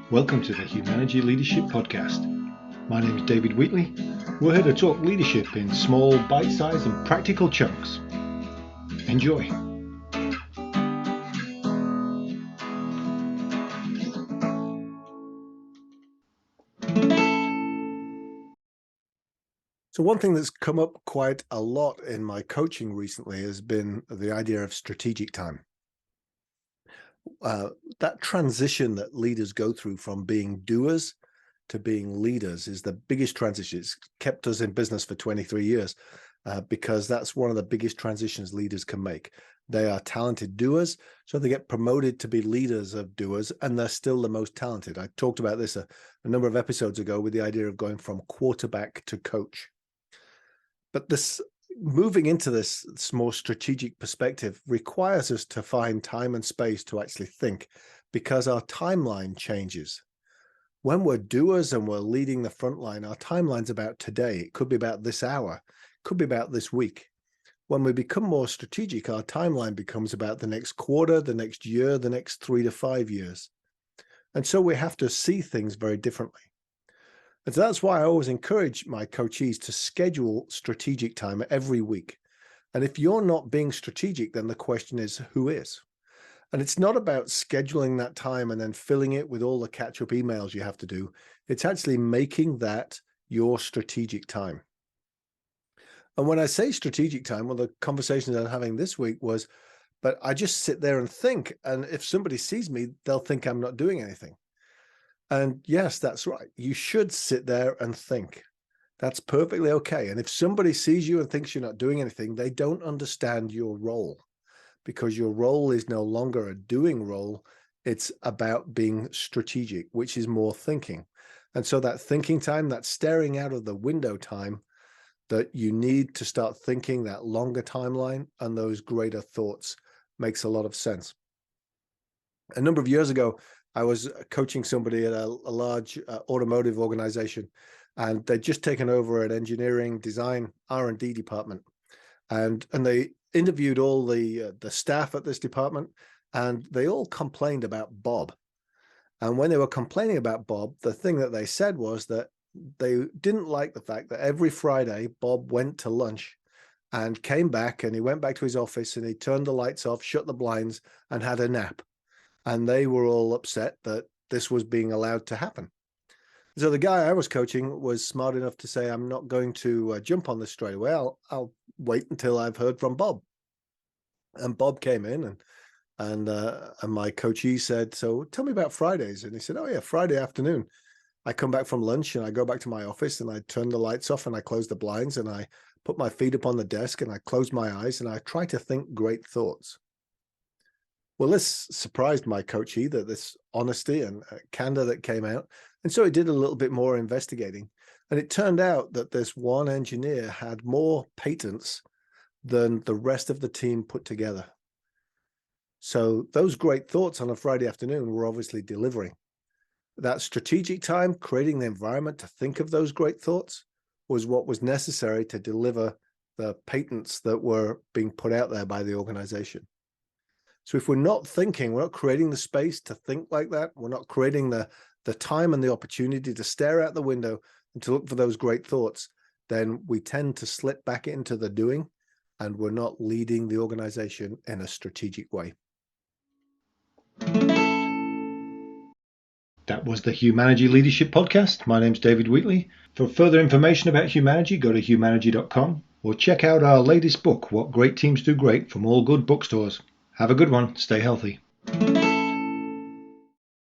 Welcome to the Humanergy Leadership Podcast. My name is David Wheatley. We're here to talk leadership in small, bite-sized and practical chunks. Enjoy. So one thing that's come up quite a lot in my coaching recently has been the idea of strategic time. That transition that leaders go through from being doers to being leaders is the biggest transition. It's kept us in business for 23 years because that's one of the biggest transitions leaders can make. They are talented doers, so they get promoted to be leaders of doers, and they're still the most talented. I talked about this a number of episodes ago with the idea of going from quarterback to coach. But this moving into this more strategic perspective requires us to find time and space to actually think, because our timeline changes. When we're doers and we're leading the front line, our timeline's about today. It could be about this hour, it could be about this week. When we become more strategic, our timeline becomes about the next quarter, the next year, the next 3 to 5 years. And so we have to see things very differently. And so that's why I always encourage my coachees to schedule strategic time every week. And if you're not being strategic, then the question is, who is? And it's not about scheduling that time and then filling it with all the catch-up emails you have to do. It's actually making that your strategic time. And when I say strategic time, one of the conversations I'm having this week was, but I just sit there and think. And if somebody sees me, they'll think I'm not doing anything. And yes, that's right. You should sit there and think. That's perfectly okay. And if somebody sees you and thinks you're not doing anything, they don't understand your role, because your role is no longer a doing role. It's about being strategic, which is more thinking. And so that thinking time, that staring out of the window time, that you need to start thinking that longer timeline and those greater thoughts makes a lot of sense. A number of years ago, I was coaching somebody at a large automotive organization, and they'd just taken over an engineering, design, R&D department, and they interviewed all the staff at this department, and they all complained about Bob. And when they were complaining about Bob, the thing that they said was that they didn't like the fact that every Friday Bob went to lunch and came back, and he went back to his office and he turned the lights off, shut the blinds, and had a nap. And they were all upset that this was being allowed to happen. So the guy I was coaching was smart enough to say, I'm not going to jump on this straight away. I'll wait until I've heard from Bob. And Bob came in, and my coachee said, so tell me about Fridays. And he said, oh yeah, Friday afternoon. I come back from lunch and I go back to my office and I turn the lights off and I close the blinds and I put my feet up on the desk and I close my eyes and I try to think great thoughts. Well, this surprised my coachee, that this honesty and candor that came out. And so he did a little bit more investigating. And it turned out that this one engineer had more patents than the rest of the team put together. So those great thoughts on a Friday afternoon were obviously delivering. That strategic time, creating the environment to think of those great thoughts, was what was necessary to deliver the patents that were being put out there by the organization. So if we're not thinking, we're not creating the space to think like that, we're not creating the time and the opportunity to stare out the window and to look for those great thoughts, then we tend to slip back into the doing, and we're not leading the organization in a strategic way. That was the Humanergy Leadership Podcast. My name's David Wheatley. For further information about Humanergy, go to humanergy.com or check out our latest book, What Great Teams Do Great, from all good bookstores. Have a good one. Stay healthy.